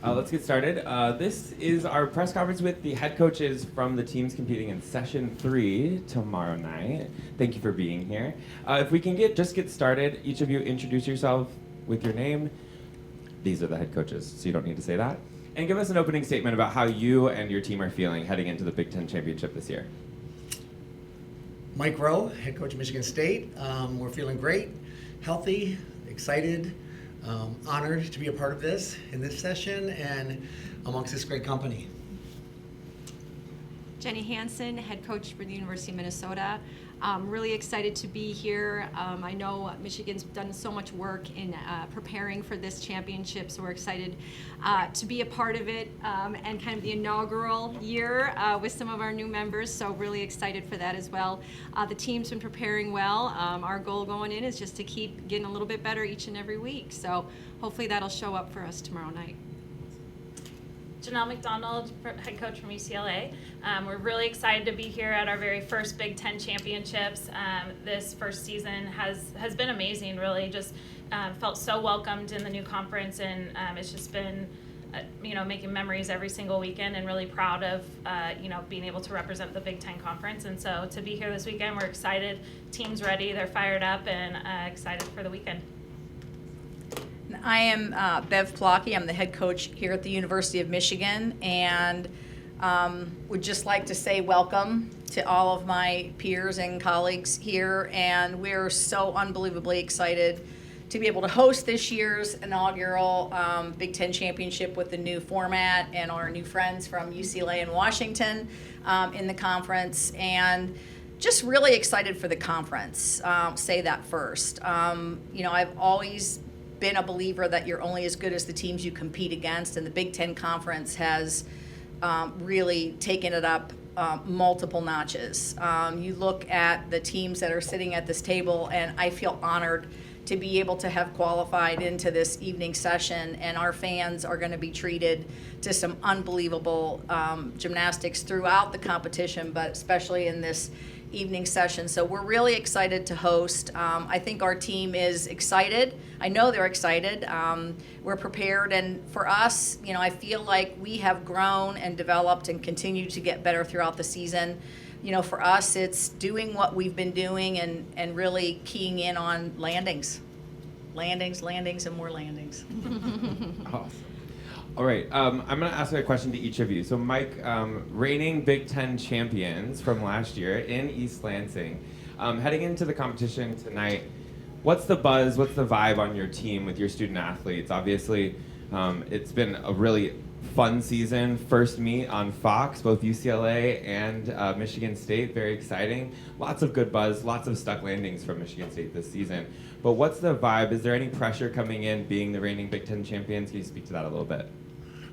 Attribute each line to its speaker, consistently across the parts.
Speaker 1: Let's get started. This is our press conference with the head coaches from the teams competing in session 3 tomorrow night. Thank you for being here. If we can get started, each of you introduce yourself with your name. These are the head coaches, so you don't need to say that. And give us an opening statement about how you and your team are feeling heading into the Big Ten Championship this year.
Speaker 2: Mike Rowe, head coach of Michigan State. We're feeling great, healthy, excited, honored to be a part of this in this session and amongst this great company.
Speaker 3: Jenny Hansen, head coach for the University of Minnesota. Really excited to be here. I know Michigan's done so much work in preparing for this championship, so we're excited to be a part of it and kind of the inaugural year with some of our new members, so really excited for that as well. The team's been preparing well. Our goal going in is just to keep getting a little bit better each and every week, so hopefully that'll show up for us tomorrow night.
Speaker 4: Janelle McDonald, head coach from UCLA. We're really excited to be here at our very first Big Ten championships. This first season has been amazing, really. Just felt so welcomed in the new conference, and it's just been, making memories every single weekend, and really proud of, being able to represent the Big Ten Conference. And so to be here this weekend, we're excited. Team's ready, they're fired up, and excited for the weekend.
Speaker 5: I am Bev Plocki. I'm the head coach here at the University of Michigan, and would just like to say welcome to all of my peers and colleagues here, and we're so unbelievably excited to be able to host this year's inaugural Big Ten Championship with the new format and our new friends from UCLA and Washington in the conference, and just really excited for the conference. Say that first. I've always been a believer that you're only as good as the teams you compete against, and the Big Ten Conference has really taken it up multiple notches. You look at the teams that are sitting at this table, and I feel honored to be able to have qualified into this evening session, and our fans are going to be treated to some unbelievable gymnastics throughout the competition, but especially in this evening session. So we're really excited to host. I think our team is excited. I know they're excited. We're prepared, and for us, I feel like we have grown and developed and continue to get better throughout the season. For us, it's doing what we've been doing and really keying in on landings, and more landings.
Speaker 1: Awesome. All right, I'm going to ask a question to each of you. So Mike, reigning Big Ten champions from last year in East Lansing, heading into the competition tonight, what's the buzz, what's the vibe on your team with your student athletes? Obviously, it's been a really fun season. First meet on Fox, both UCLA and Michigan State, very exciting. Lots of good buzz, lots of stuck landings from Michigan State this season. But what's the vibe? Is there any pressure coming in being the reigning Big Ten champions? Can you speak to that a little bit?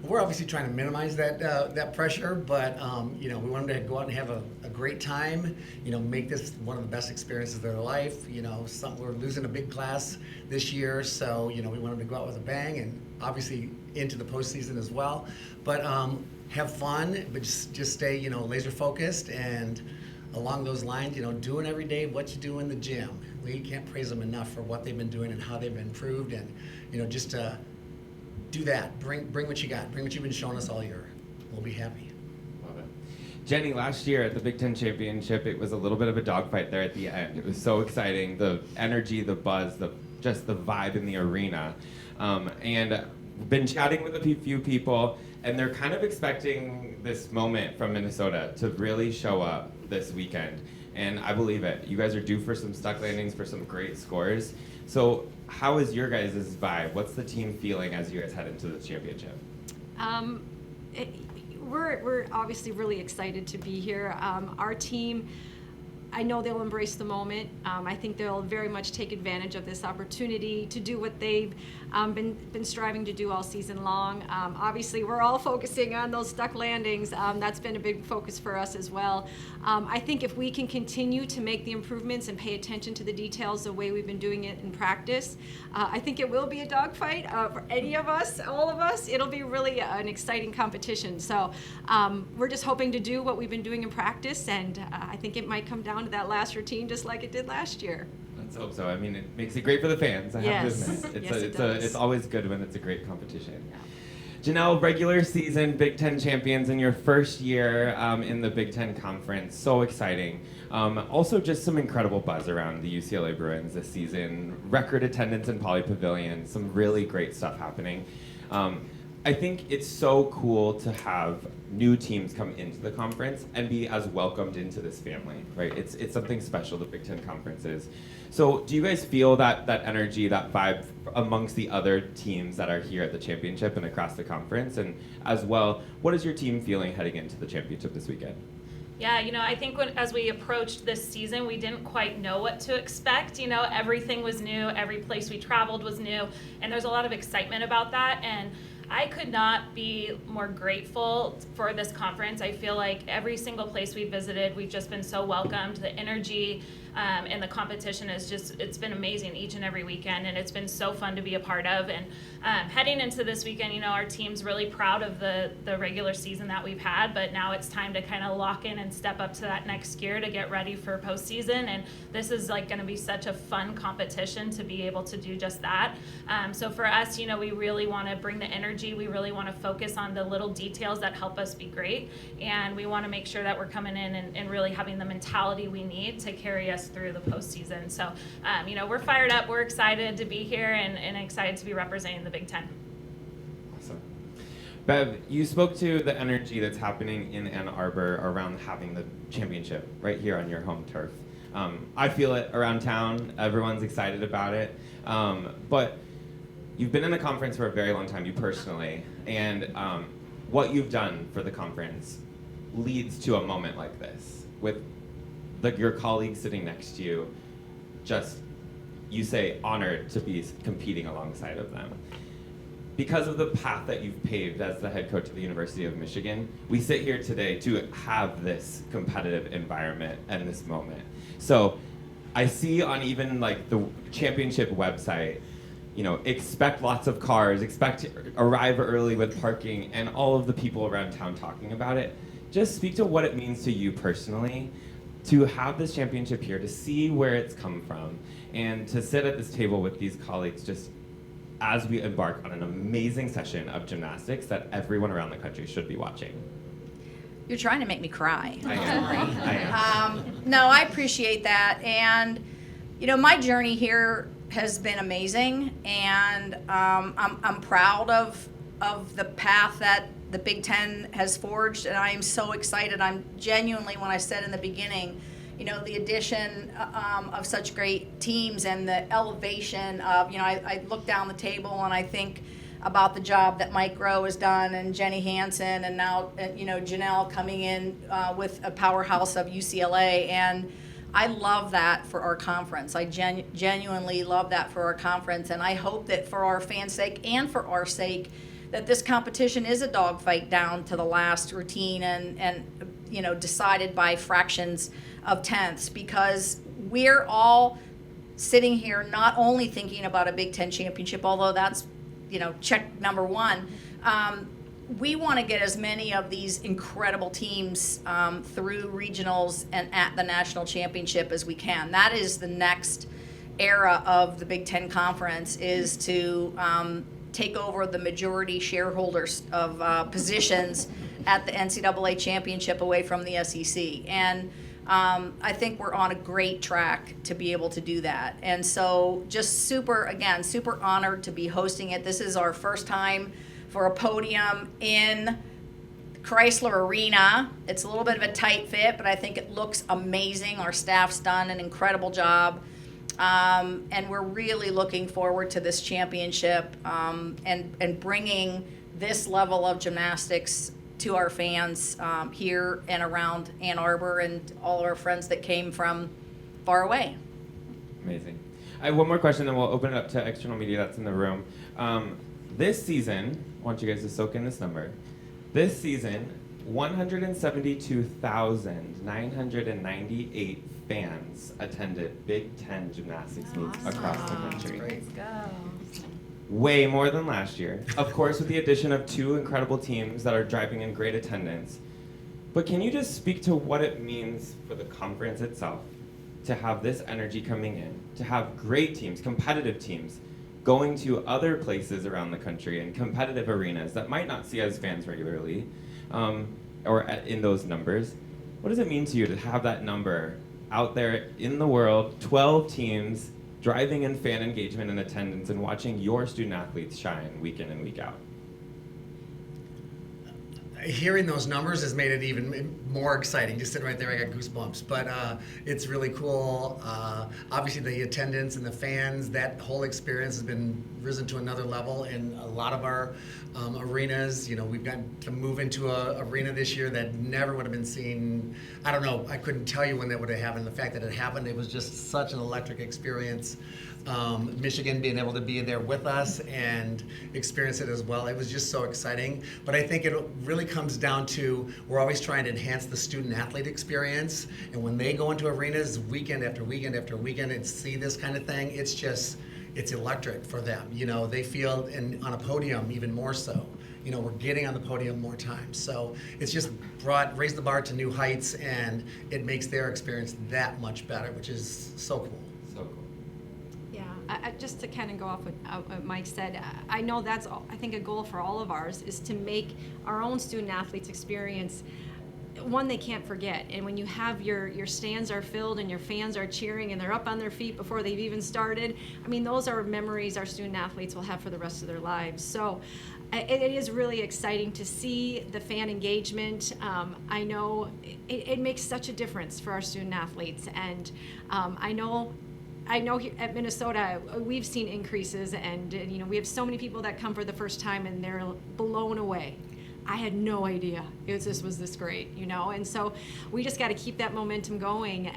Speaker 2: We're obviously trying to minimize that pressure, but we want them to go out and have a great time. Make this one of the best experiences of their life. We're losing a big class this year, so we want them to go out with a bang, and obviously into the postseason as well. But have fun, but just stay laser focused, and along those lines, doing every day what you do in the gym. We can't praise them enough for what they've been doing and how they've improved, and just do that. Bring what you got. Bring what you've been showing us all year. We'll be happy.
Speaker 1: Love it. Jenny, last year at the Big Ten Championship, it was a little bit of a dogfight there at the end. It was so exciting. The energy, the buzz, just the vibe in the arena. And been chatting with a few people, and they're kind of expecting this moment from Minnesota to really show up this weekend. And I believe it. You guys are due for some stuck landings, for some great scores. So how is your guys' vibe? What's the team feeling as you guys head into the championship?
Speaker 3: We're obviously really excited to be here. Our team, I know they'll embrace the moment. I think they'll very much take advantage of this opportunity to do what they've been striving to do all season long. Obviously, we're all focusing on those stuck landings. That's been a big focus for us as well. I think if we can continue to make the improvements and pay attention to the details the way we've been doing it in practice, I think it will be a dogfight for any of us, all of us. It'll be really an exciting competition. So we're just hoping to do what we've been doing in practice, and I think it might come down to that last routine just like it did last year.
Speaker 1: Let's hope so. I mean, it makes it great for the fans, I have to admit.
Speaker 3: Yes, it does.
Speaker 1: It's always good when it's a great competition.
Speaker 3: Yeah.
Speaker 1: Janelle, regular season Big Ten champions in your first year in the Big Ten Conference. So exciting. Also, just some incredible buzz around the UCLA Bruins this season. Record attendance in Poly Pavilion. Some really great stuff happening. I think it's so cool to have new teams come into the conference and be as welcomed into this family, right? It's something special, the Big Ten Conference is. So do you guys feel that energy, that vibe amongst the other teams that are here at the championship and across the conference? And as well, what is your team feeling heading into the championship this weekend?
Speaker 4: Yeah, I think as we approached this season, we didn't quite know what to expect. Everything was new, every place we traveled was new, and there's a lot of excitement about that. And I could not be more grateful for this conference. I feel like every single place we visited, we've just been so welcomed. The energy and the competition it's been amazing each and every weekend, and it's been so fun to be a part of. And heading into this weekend, our team's really proud of the regular season that we've had, but now it's time to kind of lock in and step up to that next gear to get ready for postseason. And this is going to be such a fun competition to be able to do just that. So for us, we really want to bring the energy. We really want to focus on the little details that help us be great, and we want to make sure that we're coming in and really having the mentality we need to carry us through the postseason. So, we're fired up. We're excited to be here and excited to be representing the Big Ten.
Speaker 1: Awesome. Bev, you spoke to the energy that's happening in Ann Arbor around having the championship right here on your home turf. I feel it around town. Everyone's excited about it. But you've been in the conference for a very long time, you personally, and what you've done for the conference leads to a moment like this with your colleagues sitting next to you, you say honored to be competing alongside of them. Because of the path that you've paved as the head coach of the University of Michigan, we sit here today to have this competitive environment and this moment. So I see on even the championship website, expect lots of cars, expect to arrive early with parking, and all of the people around town talking about it. Just speak to what it means to you personally to have this championship here, to see where it's come from, and to sit at this table with these colleagues just as we embark on an amazing session of gymnastics that everyone around the country should be watching.
Speaker 5: You're trying to make me cry.
Speaker 1: I am.
Speaker 5: No, I appreciate that. And, my journey here has been amazing, and I'm proud of the path that the Big Ten has forged, and I am so excited. I'm genuinely, when I said in the beginning, the addition of such great teams and the elevation of, I look down the table and I think about the job that Mike Rowe has done, and Jenny Hansen, and now, Janelle coming in with a powerhouse of UCLA, and I love that for our conference. I genuinely love that for our conference, and I hope that for our fans' sake and for our sake, that this competition is a dogfight down to the last routine and decided by fractions of tenths, because we're all sitting here not only thinking about a Big Ten championship, although that's check number one. We want to get as many of these incredible teams through regionals and at the national championship as we can. That is the next era of the Big Ten Conference, is to take over the majority shareholders of positions at the NCAA championship away from the SEC. And I think we're on a great track to be able to do that. And so just super honored to be hosting it. This is our first time for a podium in Chrysler Arena. It's a little bit of a tight fit, but I think it looks amazing. Our staff's done an incredible job. And we're really looking forward to this championship and bringing this level of gymnastics to our fans here and around Ann Arbor and all of our friends that came from far away.
Speaker 1: Amazing. I have one more question, then we'll open it up to external media that's in the room. This season, I want you guys to soak in this number. This season, 172,998 fans attended Big Ten gymnastics meets across the country.
Speaker 3: Let's go.
Speaker 1: Way more than last year. Of course, with the addition of two incredible teams that are driving in great attendance. But can you just speak to what it means for the conference itself to have this energy coming in, to have great teams, competitive teams, going to other places around the country in competitive arenas that might not see as fans regularly, in those numbers. What does it mean to you to have that number out there in the world, 12 teams, driving in fan engagement and attendance and watching your student athletes shine week in and week out?
Speaker 2: Hearing those numbers has made it even more exciting. Just sitting right there, I got goosebumps. But it's really cool. Obviously, the attendance and the fans, that whole experience has been risen to another level in a lot of our arenas. You know, we've got to move into a arena this year that never would have been seen. I don't know. I couldn't tell you when that would have happened. The fact that it happened, it was just such an electric experience. Michigan being able to be there with us and experience it as well. It was just so exciting. But I think it really comes down to we're always trying to enhance the student athlete experience. And when they go into arenas weekend after weekend after weekend and see this kind of thing, it's electric for them. You know, they feel on a podium even more so. You know, we're getting on the podium more times. So it's just raised the bar to new heights, and it makes their experience that much better, which is so cool.
Speaker 1: So cool.
Speaker 3: Yeah, just to kind of go off what Mike said, I know that's I think a goal for all of ours is to make our own student athletes experience one they can't forget. And when you have your stands are filled and your fans are cheering and they're up on their feet before they've even started, I mean, those are memories our student athletes will have for the rest of their lives. So it is really exciting to see the fan engagement. I know it makes such a difference for our student athletes, and I know here at Minnesota, we've seen increases, and you know, we have so many people that come for the first time and they're blown away. I had no idea this was this great, you know, and so we just got to keep that momentum going.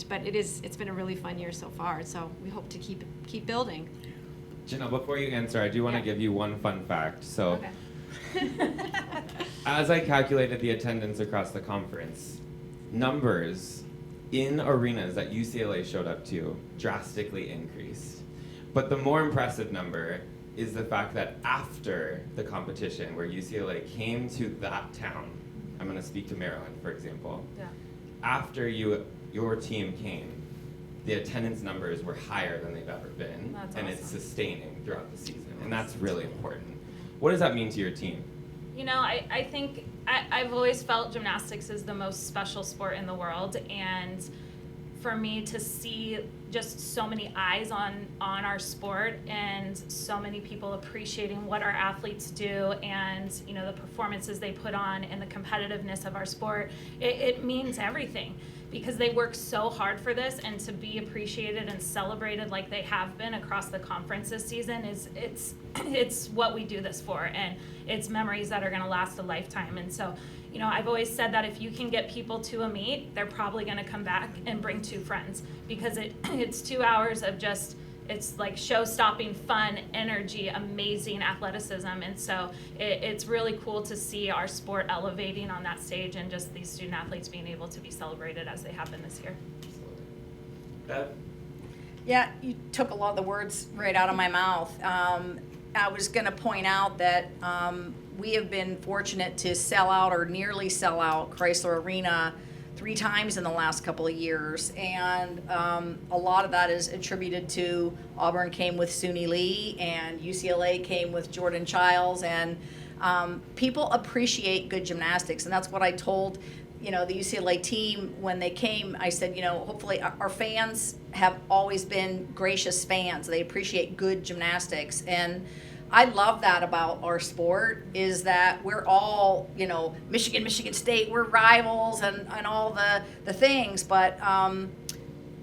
Speaker 3: But it's been a really fun year so far. So we hope to keep building.
Speaker 1: Janelle, before you answer, I do want to give you one fun fact. So,
Speaker 4: Okay.
Speaker 1: as I calculated the attendance across the conference, numbers in arenas that UCLA showed up to drastically increased. But the more impressive number is the fact that after the competition where UCLA came to that town, I'm going to speak to Maryland, for example.
Speaker 4: Yeah.
Speaker 1: After your team came, the attendance numbers were higher than they've ever been,
Speaker 4: That's
Speaker 1: and it's
Speaker 4: awesome.
Speaker 1: sustaining throughout the season, and that's really important. What does that mean to your team?
Speaker 4: You know, I think I've always felt gymnastics is the most special sport in the world, and for me to see just so many eyes on our sport and so many people appreciating what our athletes do and, you know, the performances they put on and the competitiveness of our sport, it means everything, because they work so hard for this, and to be appreciated and celebrated like they have been across the conference this season it's what we do this for, and it's memories that are going to last a lifetime. And so, you know, I've always said that if you can get people to a meet, they're probably going to come back and bring 2 friends, because it's 2 hours of just, it's like show-stopping fun, energy, amazing athleticism. And so it's really cool to see our sport elevating on that stage, and just these student athletes being able to be celebrated as they have been this year.
Speaker 1: Bev?
Speaker 5: Yeah, you took a lot of the words right out of my mouth. I was going to point out that we have been fortunate to sell out or nearly sell out Chrysler Arena 3 times in the last couple of years, and a lot of that is attributed to Auburn came with Suni Lee and UCLA came with Jordan Childs, and people appreciate good gymnastics, and that's what I told, you know, the UCLA team when they came. I said, you know, hopefully our fans have always been gracious fans. They appreciate good gymnastics, and I love that about our sport, is that we're all, you know, Michigan State, we're rivals and all the things, but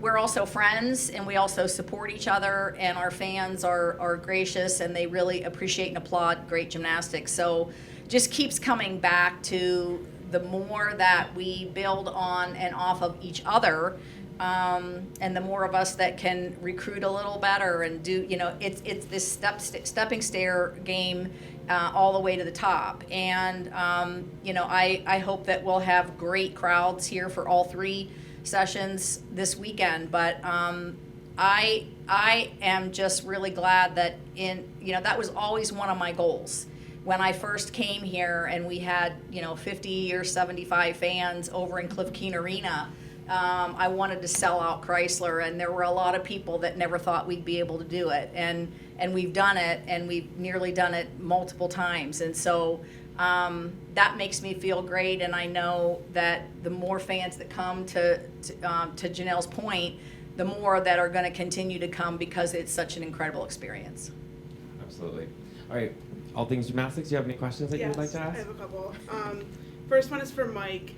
Speaker 5: we're also friends, and we also support each other, and our fans are gracious, and they really appreciate and applaud great gymnastics. So just keeps coming back to the more that we build on and off of each other, and the more of us that can recruit a little better and do, you know, it's this stepping stair game all the way to the top. And you know, I hope that we'll have great crowds here for all 3 sessions this weekend. But I am just really glad that you know, that was always one of my goals. When I first came here and we had, you know, 50 or 75 fans over in Cliff Keen Arena, I wanted to sell out Chrysler, and there were a lot of people that never thought we'd be able to do it. And we've done it, and we've nearly done it multiple times. And so that makes me feel great, and I know that the more fans that come to Janelle's point, the more that are going to continue to come because it's such an incredible experience.
Speaker 1: Absolutely. All right, all things gymnastics, do you have any questions that you would like to ask?
Speaker 6: I have a couple. First one is for Mike.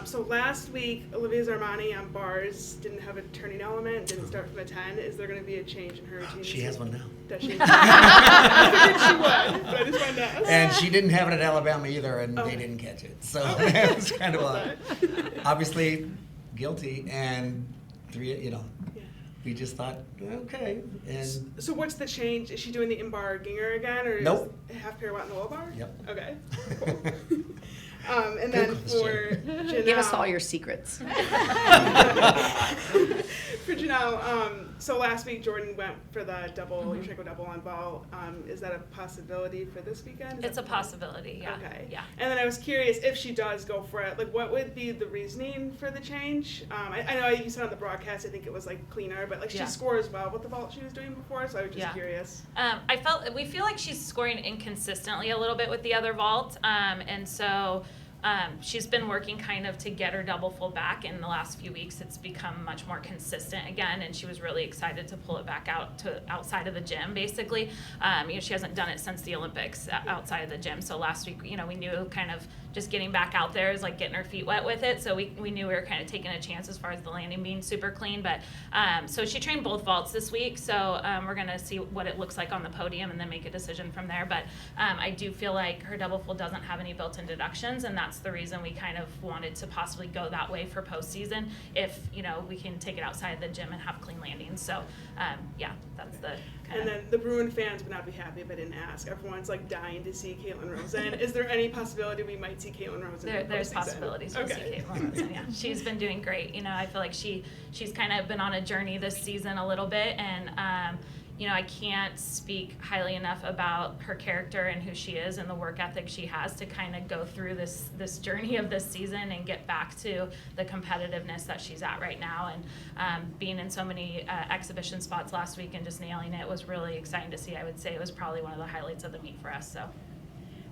Speaker 6: So last week, Olivia Zarmani on bars didn't have a turning element, didn't start from a 10. Is there going to be a change in her routine?
Speaker 2: She has one now.
Speaker 6: Does she? I figured she would, but I just wanted to ask.
Speaker 2: And she didn't have it at Alabama either, and they didn't catch it. So it was kind of obviously guilty, and we just thought, okay. And
Speaker 6: so what's the change? Is she doing the in-bar ginger again, or
Speaker 2: Nope.
Speaker 6: is half pirouette in the low bar?
Speaker 2: Yep.
Speaker 6: Okay. Cool. And then for Janelle.
Speaker 5: Give us all your secrets.
Speaker 6: For Janelle, so last week Jordan went for the double, your trick double on ball. Is that a possibility for this weekend?
Speaker 4: It's a possibility, yeah.
Speaker 6: Okay.
Speaker 4: Yeah.
Speaker 6: And then I was curious if she does go for it, like what would be the reasoning for the change? I know you said on the broadcast, I think it was like cleaner, but like she
Speaker 4: Yeah.
Speaker 6: scores well with the vault she was doing before, so I was just curious.
Speaker 4: We feel like she's scoring inconsistently a little bit with the other vault, and so she's been working kind of to get her double full back. In the last few weeks, it's become much more consistent again, and she was really excited to pull it back out to outside of the gym. Basically, she hasn't done it since the Olympics outside of the gym. So last week, we knew kind of just getting back out there is like getting her feet wet with it. So we knew we were kind of taking a chance as far as the landing being super clean. But so she trained both vaults this week. So we're gonna see what it looks like on the podium and then make a decision from there. But I do feel like her double full doesn't have any built-in deductions, and that's the reason we kind of wanted to possibly go that way for postseason if we can take it outside the gym and have clean landings. So that's the kind
Speaker 6: And then the Bruin fans would not be happy if I didn't ask. Everyone's like dying to see Caitlin Rosen. Is there any possibility we might see Caitlin Rosen?
Speaker 4: There's possibilities we'll see Caitlin Rosen. Yeah, she's been doing great. I feel like she's kind of been on a journey this season a little bit, and I can't speak highly enough about her character and who she is and the work ethic she has to kind of go through this journey of this season and get back to the competitiveness that she's at right now. And being in so many exhibition spots last week and just nailing it was really exciting to see. I would say it was probably one of the highlights of the meet for us. So.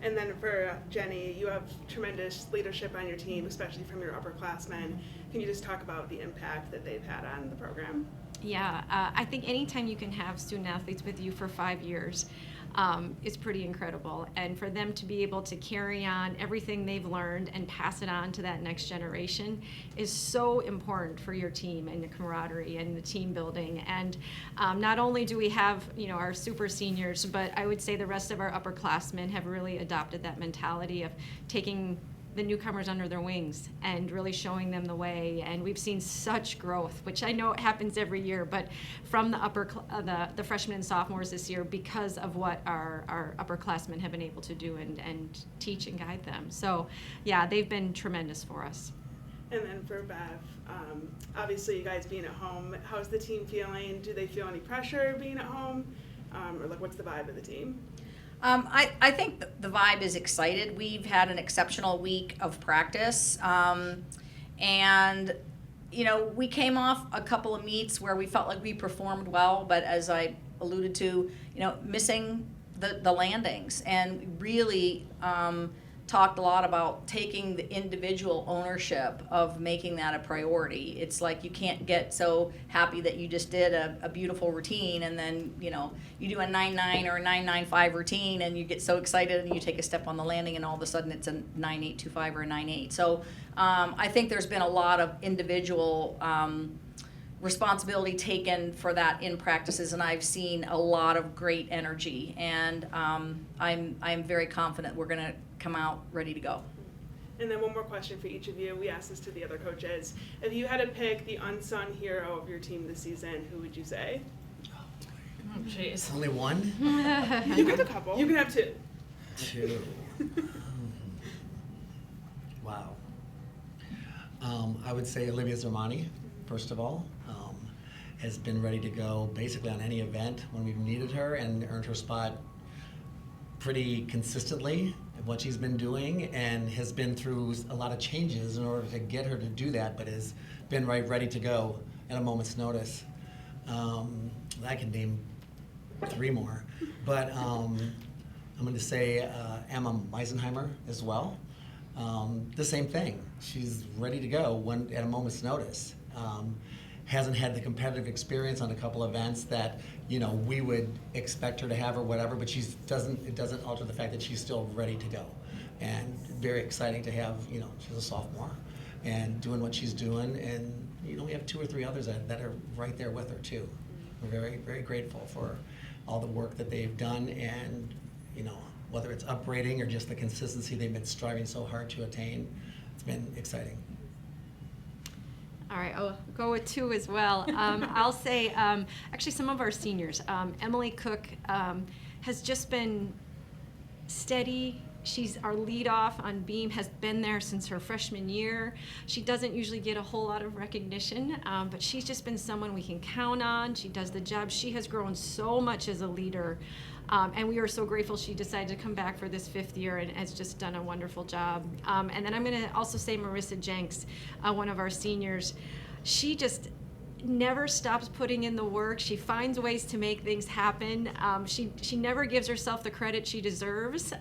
Speaker 6: And then for Jenny, you have tremendous leadership on your team, especially from your upperclassmen. Can you just talk about the impact that they've had on the program?
Speaker 3: Yeah, I think anytime you can have student athletes with you for 5 years is pretty incredible. And for them to be able to carry on everything they've learned and pass it on to that next generation is so important for your team and the camaraderie and the team building. And not only do we have, our super seniors, but I would say the rest of our upperclassmen have really adopted that mentality of taking the newcomers under their wings and really showing them the way. And we've seen such growth, which I know it happens every year, but from the freshmen and sophomores this year because of what our upperclassmen have been able to do and teach and guide them. So yeah, they've been tremendous for us.
Speaker 6: And then for Bev, obviously you guys being at home, how's the team feeling? Do they feel any pressure being at home? Or what's the vibe of the team?
Speaker 5: I think the vibe is excited. We've had an exceptional week of practice. And, we came off a couple of meets where we felt like we performed well, but as I alluded to, missing the landings, and really talked a lot about taking the individual ownership of making that a priority. It's like you can't get so happy that you just did a beautiful routine and then, you do a 9.9 or a 9.95 routine and you get so excited and you take a step on the landing and all of a sudden it's a 9.825 or a 9.8. So I think there's been a lot of individual responsibility taken for that in practices, and I've seen a lot of great energy, and I'm very confident we're going to come out ready to go.
Speaker 6: And then one more question for each of you. We asked this to the other coaches. If you had to pick the unsung hero of your team this season, who would you say?
Speaker 4: Oh, jeez.
Speaker 2: Only one?
Speaker 6: You can have a couple. You can have two.
Speaker 2: Two. Wow. I would say Olivia Zarmani, first of all, has been ready to go basically on any event when we've needed her and earned her spot pretty consistently in what she's been doing and has been through a lot of changes in order to get her to do that, but has been ready to go at a moment's notice. I can name 3 more, but I'm going to say Emma Meisenheimer as well. The same thing. She's ready to go at a moment's notice. Hasn't had the competitive experience on a couple events that we would expect her to have or whatever, but it doesn't alter the fact that she's still ready to go. And very exciting to have, she's a sophomore and doing what she's doing. And, we have 2 or 3 others that are right there with her too. We're very, very grateful for all the work that they've done, and, whether it's upgrading or just the consistency they've been striving so hard to attain, it's been exciting.
Speaker 3: All right, I'll go with 2 as well. I'll say, actually, some of our seniors. Emily Cook has just been steady. She's our leadoff on beam, has been there since her freshman year. She doesn't usually get a whole lot of recognition, but she's just been someone we can count on. She does the job. She has grown so much as a leader, and we are so grateful she decided to come back for this 5th year and has just done a wonderful job. And then I'm going to also say Marissa Jenks, one of our seniors. She just never stops putting in the work. She finds ways to make things happen. She never gives herself the credit she deserves.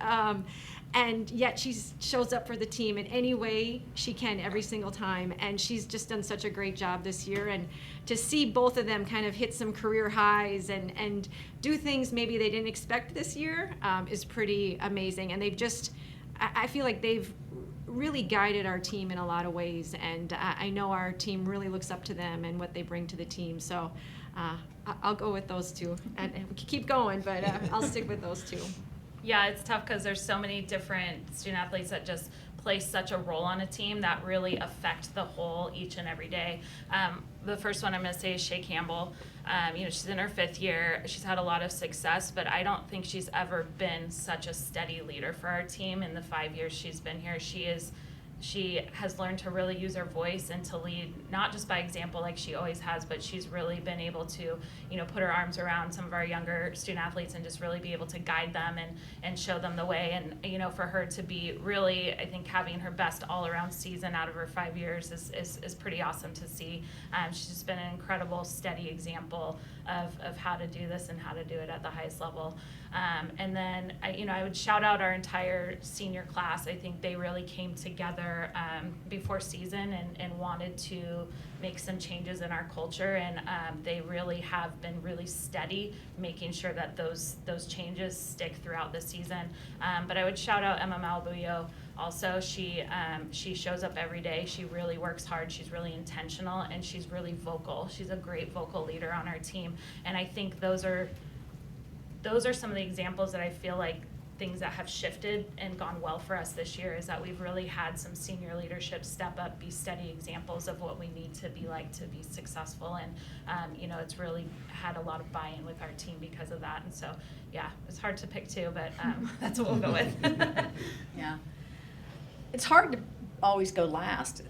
Speaker 3: And yet she shows up for the team in any way she can every single time. And she's just done such a great job this year. And to see both of them kind of hit some career highs and do things maybe they didn't expect this year is pretty amazing. And they've just, I feel like they've really guided our team in a lot of ways. And I know our team really looks up to them and what they bring to the team. So I'll go with those 2. And we can keep going, but I'll stick with those 2.
Speaker 4: Yeah, it's tough because there's so many different student athletes that just play such a role on a team that really affect the whole each and every day. The first one I'm going to say is Shay Campbell. She's in her 5th year. She's had a lot of success, but I don't think she's ever been such a steady leader for our team in the 5 years she's been here. She has learned to really use her voice and to lead, not just by example like she always has, but she's really been able to, put her arms around some of our younger student athletes and just really be able to guide them and show them the way. And, for her to be really, I think, having her best all-around season out of her 5 years is pretty awesome to see. She's just been an incredible, steady example of how to do this and how to do it at the highest level. And then, I would shout out our entire senior class. I think they really came together before season and wanted to make some changes in our culture, and they really have been really steady, making sure that those changes stick throughout the season. But I would shout out Emma Malabuyo. Also, she shows up every day. She really works hard. She's really intentional, and she's really vocal. She's a great vocal leader on our team, and I think those are some of the examples that I feel like things that have shifted and gone well for us this year is that we've really had some senior leadership step up, be steady examples of what we need to be like to be successful. And, it's really had a lot of buy-in with our team because of that. And so, yeah, it's hard to pick 2, but that's what we'll go with.
Speaker 5: Yeah. It's hard to always go last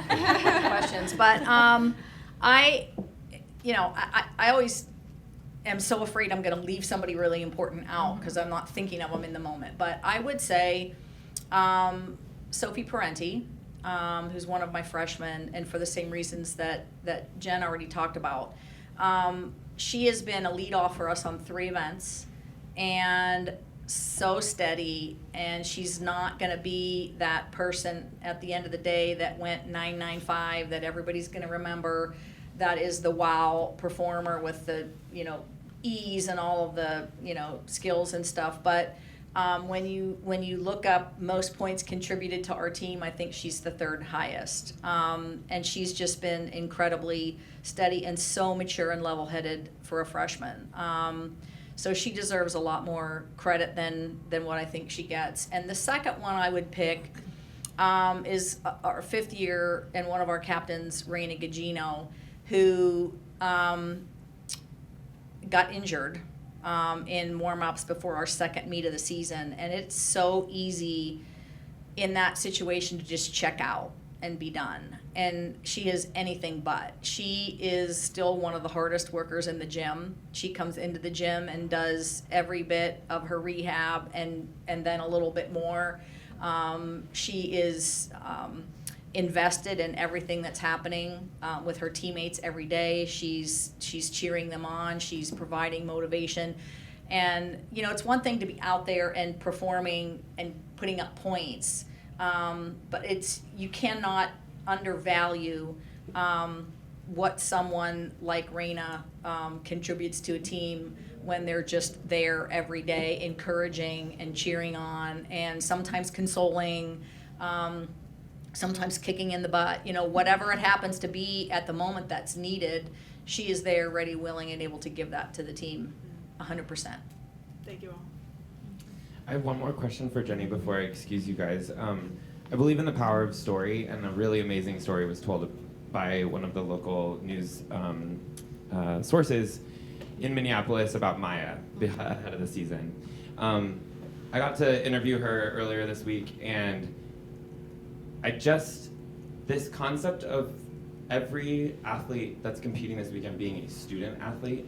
Speaker 5: questions, but I always am so afraid I'm going to leave somebody really important out because I'm not thinking of them in the moment. But I would say Sophie Parenti, who's one of my freshmen, and for the same reasons that Jen already talked about. She has been a leadoff for us on 3 events, and so steady, and she's not going to be that person at the end of the day that went 995 that everybody's going to remember, that is the wow performer with the ease and all of the skills and stuff. But when you look up most points contributed to our team, I think she's the 3rd highest, and she's just been incredibly steady and so mature and level-headed for a freshman. So she deserves a lot more credit than what I think she gets. And the second one I would pick is our 5th year and one of our captains, Raina Gugino, who got injured in warm-ups before our 2nd meet of the season. And it's so easy in that situation to just check out. and be done. And she is anything but. She is still one of the hardest workers in the gym. She comes into the gym and does every bit of her rehab and then a little bit more. She is invested in everything that's happening with her teammates every day. She's cheering them on. She's providing motivation. And, you know, it's one thing to be out there and performing and putting up points, but you cannot undervalue what someone like Raina contributes to a team when they're just there every day, encouraging and cheering on, and sometimes consoling, sometimes kicking in the butt. You know, whatever it happens to be at the moment that's needed, she is there, ready, willing, and able to give that to the team 100%.
Speaker 6: Thank you all.
Speaker 1: I have one more question for Jenny before I excuse you guys. I believe in the power of story, and a really amazing story was told by one of the local news sources in Minneapolis about Maya ahead of the season. I got to interview her earlier this week, and this concept of every athlete that's competing this weekend being a student athlete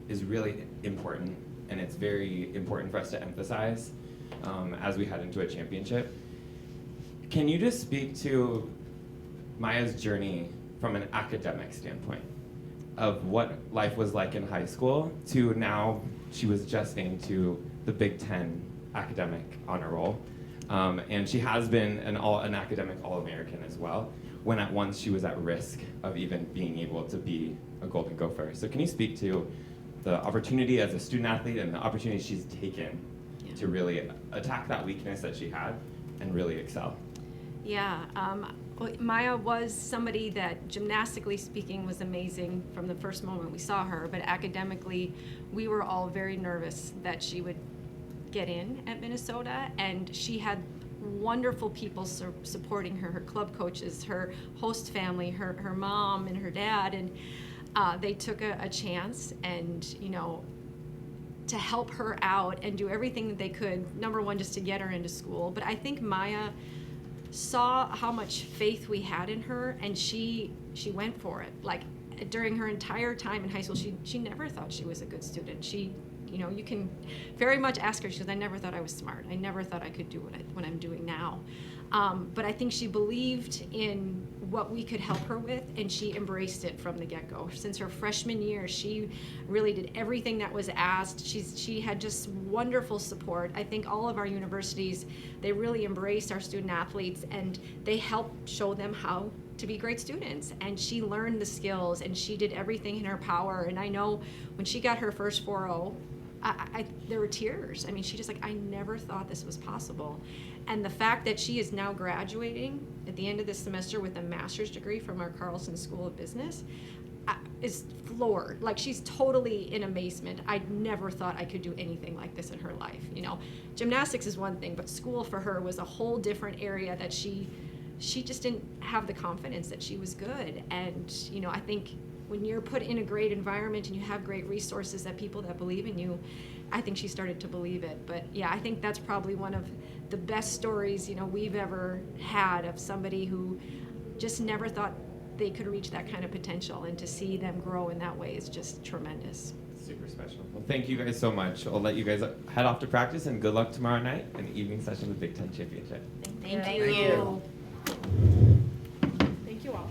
Speaker 1: is really important, and it's very important for us to emphasize as we head into a championship. Can you just speak to Maya's journey from an academic standpoint of what life was like in high school to now she was just named to the Big Ten academic honor roll, and she has been an academic All-American as well, when at once she was at risk of even being able to be a Golden Gopher. So can you speak to the opportunity as a student athlete and the opportunity she's taken to really attack that weakness that she had and really excel?
Speaker 3: Yeah, Maya was somebody that, gymnastically speaking, was amazing from the first moment we saw her, but academically, we were all very nervous that she would get in at Minnesota, and she had wonderful people supporting her, her club coaches, her host family, her mom and her dad, and they took a chance and, you know, to help her out and do everything that they could, number one, just to get her into school. But I think Maya saw how much faith we had in her, and she went for it. Like, during her entire time in high school, she never thought she was a good student. She, you know, you can very much ask her, she goes, I never thought I was smart. I never thought I could do what I'm doing now. But I think she believed in what we could help her with, and she embraced it from the get-go. Since her freshman year, she really did everything that was asked. She had just wonderful support. I think all of our universities, they really embraced our student athletes, and they helped show them how to be great students. And she learned the skills, and she did everything in her power. And I know when she got her first 4.0, there were tears. I mean, she just like, I never thought this was possible. And the fact that she is now graduating at the end of this semester with a master's degree from our Carlson School of Business is floored. Like, she's totally in amazement. I never thought I could do anything like this in her life. You know, gymnastics is one thing, but school for her was a whole different area that she just didn't have the confidence that she was good. And, you know, I think when you're put in a great environment and you have great resources, that people that believe in you, I think she started to believe it. But yeah, I think that's probably one of the best stories, you know, we've ever had of somebody who just never thought they could reach that kind of potential, and to see them grow in that way is just tremendous.
Speaker 1: Super special. Well, thank you guys so much. I'll let you guys head off to practice, and good luck tomorrow night in the evening session of the Big Ten Championship.
Speaker 5: Thank
Speaker 2: you.
Speaker 5: you.
Speaker 6: Thank you all.